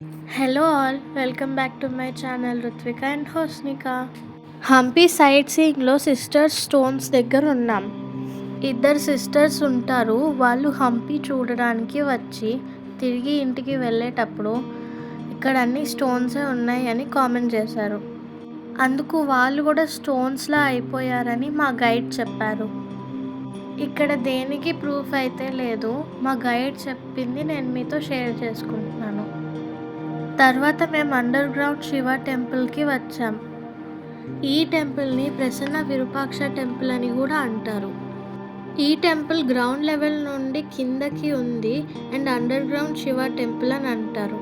Hello all, welcome back to my channel Rutvika and Hosnika. Hampi site సీయింగ్లో sisters stones దగ్గర ఉన్నాం. ఇద్దరు sisters ఉంటారు. వాళ్ళు హంపి చూడడానికి వచ్చి తిరిగి ఇంటికి వెళ్ళేటప్పుడు ఇక్కడ అన్ని స్టోన్సే ఉన్నాయి అని కామెంట్ చేశారు. అందుకు వాళ్ళు కూడా స్టోన్స్లా అయిపోయారని మా గైడ్ చెప్పారు. ఇక్కడ దేనికి ప్రూఫ్ అయితే లేదు, మా గైడ్ చెప్పింది నేను మీతో షేర్ చేసుకుంటున్నాను. తర్వాత మేము అండర్ గ్రౌండ్ శివ టెంపుల్కి వచ్చాం. ఈ టెంపుల్ని ప్రసన్న విరూపాక్ష టెంపుల్ అని కూడా అంటారు. ఈ టెంపుల్ గ్రౌండ్ లెవెల్ నుండి కిందకి ఉంది and under ground Shiva temple అని అంటారు.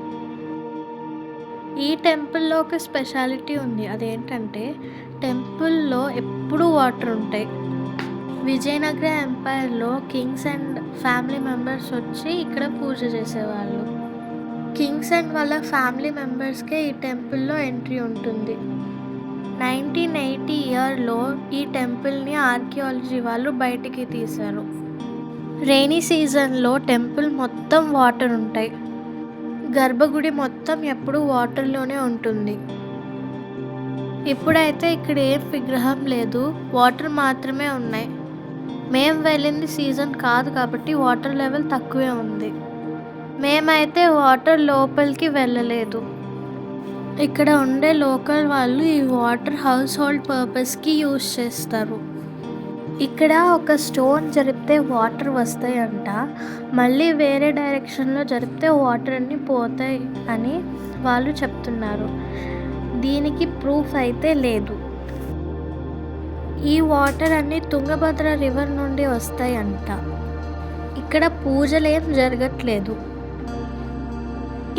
ఈ టెంపుల్లో ఒక స్పెషాలిటీ ఉంది. అదేంటంటే టెంపుల్లో ఎప్పుడూ వాటర్ ఉంటాయి. విజయనగర ఎంపైర్లో కింగ్స్ అండ్ ఫ్యామిలీ మెంబర్స్ వచ్చి ఇక్కడ పూజ చేసేవాళ్ళు. కింగ్స్ అండ్ వాళ్ళ ఫ్యామిలీ మెంబర్స్కే ఈ టెంపుల్లో ఎంట్రీ ఉంటుంది. 1980 ఇయర్లో ఈ టెంపుల్ని ఆర్కియాలజీ వాళ్ళు బయటికి తీశారు. రెయినీ సీజన్లో టెంపుల్ మొత్తం వాటర్ ఉంటాయి. గర్భగుడి మొత్తం ఎప్పుడూ వాటర్లోనే ఉంటుంది. ఇప్పుడైతే ఇక్కడ ఏం విగ్రహం లేదు, వాటర్ మాత్రమే ఉన్నాయి. మేము వెళ్ళింది సీజన్ కాదు కాబట్టి వాటర్ లెవెల్ తక్కువే ఉంది. మేమైతే వాటర్ లోపలికి వెళ్ళలేదు. ఇక్కడ ఉండే లోకల్ వాళ్ళు ఈ వాటర్ హౌస్ హోల్డ్ పర్పస్కి యూజ్ చేస్తారు. ఇక్కడ ఒక స్టోన్ జరిపితే వాటర్ వస్తాయంట, మళ్ళీ వేరే డైరెక్షన్లో జరిపితే వాటర్ అన్నీ పోతాయి అని వాళ్ళు చెప్తున్నారు. దీనికి ప్రూఫ్ అయితే లేదు. ఈ వాటర్ అన్నీ తుంగభద్ర రివర్ నుండి వస్తాయంట. ఇక్కడ పూజలేం జరగట్లేదు.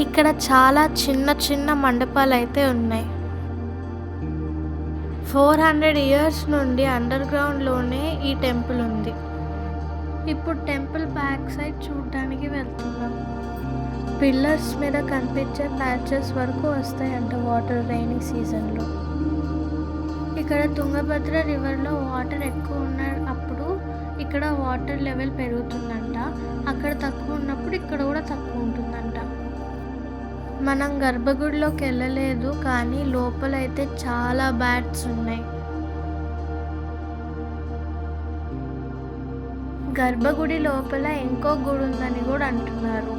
ఇక్కడ చాలా చిన్న చిన్న మండపాలు అయితే ఉన్నాయి. 400 ఇయర్స్ నుండి అండర్ గ్రౌండ్లోనే ఈ టెంపుల్ ఉంది. ఇప్పుడు టెంపుల్ బ్యాక్ సైడ్ చూడడానికి వెళ్తున్నాం. పిల్లర్స్ మీద కనిపించే ప్యాచెస్ వరకు వస్తాయంట వాటర్ రైనీ సీజన్లో. ఇక్కడ తుంగభద్ర రివర్లో వాటర్ ఎక్కువ ఉన్నప్పుడు ఇక్కడ వాటర్ లెవెల్ పెరుగుతుందంట, అక్కడ తక్కువ ఉన్నప్పుడు ఇక్కడ కూడా తక్కువ ఉంటుందంట. మనం గర్భగుడిలోకి వెళ్ళలేదు, కానీ లోపలైతే చాలా బ్యాట్స్ ఉన్నాయి. గర్భగుడి లోపల ఇంకో గుడి ఉందని కూడా అంటున్నారు.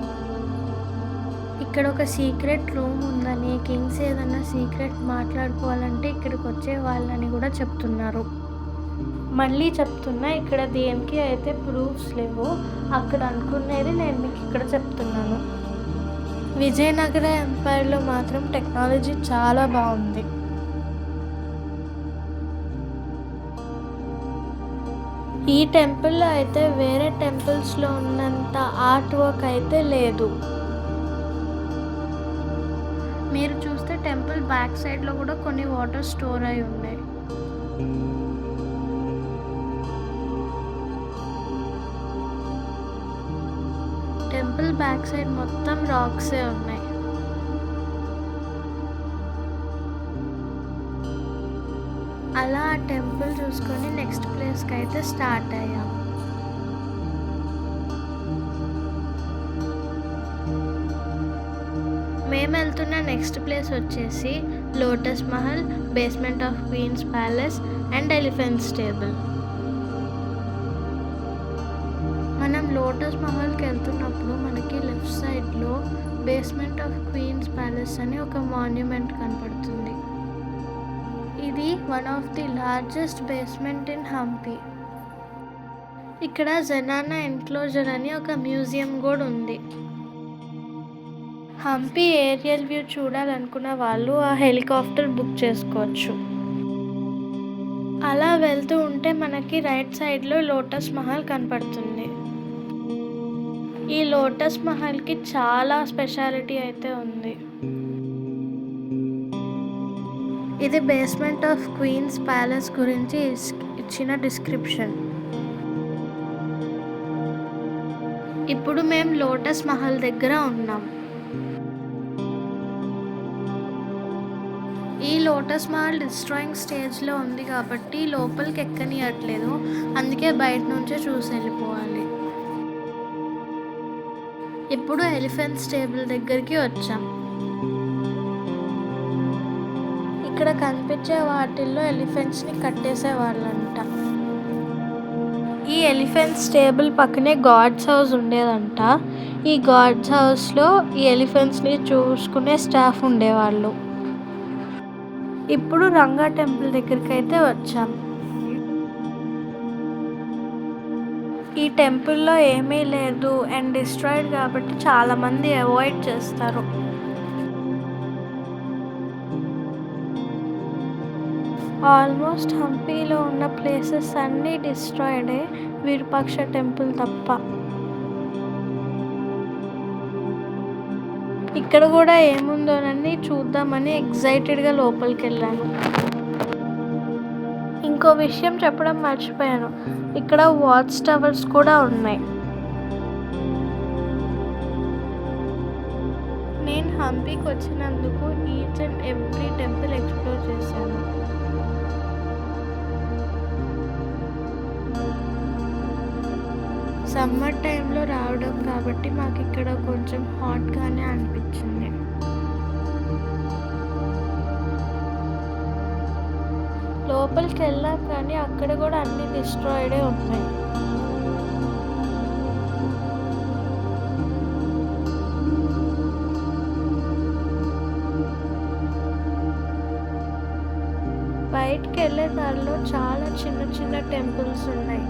ఇక్కడ ఒక సీక్రెట్ రూమ్ ఉందని, కింగ్స్ ఏదన్నా సీక్రెట్ మాట్లాడుకోవాలంటే ఇక్కడికి వచ్చే వాళ్ళని కూడా చెప్తున్నారు. మళ్ళీ చెప్తున్నా, ఇక్కడ దేనికి అయితే ప్రూఫ్స్ లేవు. అక్కడ అనుకునేది నేను మీకు ఇక్కడ చెప్తున్నాను. విజయనగర ఎంపైర్లో మాత్రం టెక్నాలజీ చాలా బాగుంది. ఈ టెంపుల్లో అయితే వేరే టెంపుల్స్లో ఉన్నంత ఆర్ట్ వర్క్ అయితే లేదు. మీరు చూస్తే టెంపుల్ బ్యాక్ సైడ్లో కూడా కొన్ని వాటర్ స్టోర్ అయి ఉన్నాయి. టెంపుల్ బ్యాక్ సైడ్ మొత్తం రాక్సే ఉన్నాయి. అలా ఆ టెంపుల్ చూసుకొని నెక్స్ట్ ప్లేస్కి అయితే స్టార్ట్ అయ్యాం. మేము వెళ్తున్న నెక్స్ట్ ప్లేస్ వచ్చేసి lotus Mahal, basement of queen's palace and elephant stable. మనం లోటస్ మహల్కి వెళ్తున్నప్పుడు మనకి లెఫ్ట్ సైడ్లో బేస్మెంట్ ఆఫ్ క్వీన్స్ ప్యాలెస్ అని ఒక మాన్యుమెంట్ కనపడుతుంది. ఇది one of the largest basement in Hampi. ఇక్కడ జనానా ఎన్క్లోజర్ అని ఒక మ్యూజియం కూడా ఉంది. హంపి ఏరియల్ వ్యూ చూడాలనుకున్న వాళ్ళు ఆ హెలికాప్టర్ బుక్ చేసుకోవచ్చు. అలా వెళ్తూ ఉంటే మనకి రైట్ సైడ్లో లోటస్ మహల్ కనపడుతుంది. ఈ లోటస్ మహల్కి చాలా స్పెషాలిటీ అయితే ఉంది. ఇది బేస్మెంట్ ఆఫ్ క్వీన్స్ ప్యాలెస్ గురించి ఇచ్చిన డిస్క్రిప్షన్. ఇప్పుడు మేము లోటస్ మహల్ దగ్గర ఉన్నాం. ఈ లోటస్ మహల్ డిస్ట్రాయింగ్ స్టేజ్లో ఉంది కాబట్టి లోపలికి ఎక్కనియట్లేదు, అందుకే బయట నుంచే చూసి వెళ్ళిపోవాలి. ఇప్పుడు ఎలిఫెంట్ స్టేబుల్ దగ్గరికి వచ్చాం. ఇక్కడ కనిపించే వాటిల్లో ఎలిఫెంట్స్ని కట్టేసేవాళ్ళంట. ఈ ఎలిఫెంట్స్ టేబుల్ పక్కనే గాడ్స్ హౌస్ ఉండేదంట. ఈ గాడ్స్ హౌస్లో ఈ ఎలిఫెంట్స్ని చూసుకునే స్టాఫ్ ఉండేవాళ్ళు. ఇప్పుడు రంగా టెంపుల్ దగ్గరికి అయితే వచ్చాం. ఈ టెంపుల్లో ఏమీ లేదు అండ్ డిస్ట్రాయిడ్ కాబట్టి చాలామంది అవాయిడ్ చేస్తారు. ఆల్మోస్ట్ హంపీలో ఉన్న ప్లేసెస్ అన్నీ డిస్ట్రాయిడే, విరూపాక్ష టెంపుల్ తప్ప. ఇక్కడ కూడా ఏముందోనని చూద్దామని ఎక్సైటెడ్గా లోపలికి వెళ్ళాను. ఇంకో విషయం చెప్పడం మర్చిపోయాను, ఇక్కడ వాచ్ టవర్స్ కూడా ఉన్నాయి. నేను హంపీకి వచ్చినందుకు each and every temple explore చేశాను. సమ్మర్ టైంలో రావడం కాబట్టి మాకు ఇక్కడ కొంచెం హాట్గానే అనిపించింది. లోపలికి వెళ్ళాం కానీ అక్కడ కూడా అన్ని డిస్ట్రాయిడే ఉన్నాయి. బయటికి వెళ్ళే దారిలో చాలా చిన్న చిన్న టెంపుల్స్ ఉన్నాయి.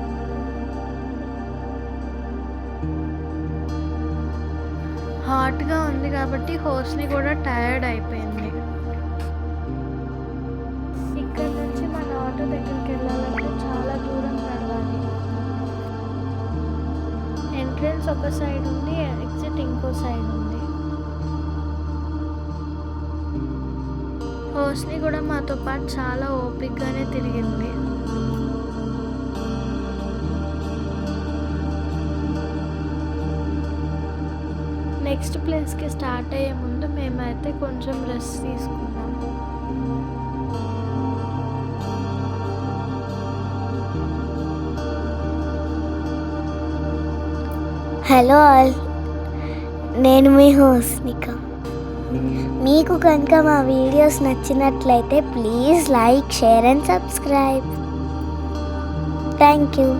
హాట్గా ఉంది కాబట్టి హోస్ని కూడా టైర్డ్ అయిపోయింది. ఇక్కడ నుంచి మన ఆటో దగ్గరికి వెళ్ళాలంటే చాలా దూరం నడవాలి. ఎంట్రన్స్ ఒక సైడ్ ఉంది, ఎగ్జిట్ ఇంకో సైడ్ ఉంది. హోస్ని కూడా మాతో పాటు చాలా ఓపికగానే తిరిగింది. నెక్స్ట్ ప్లేస్కి స్టార్ట్ అయ్యే ముందు మేమైతే కొంచెం రెస్ట్ తీసుకున్నాం. హలో ఆల్, నేను మీ హోస్నిక. మీకు కనుక మా వీడియోస్ నచ్చినట్లయితే please like, share and subscribe. Thank you.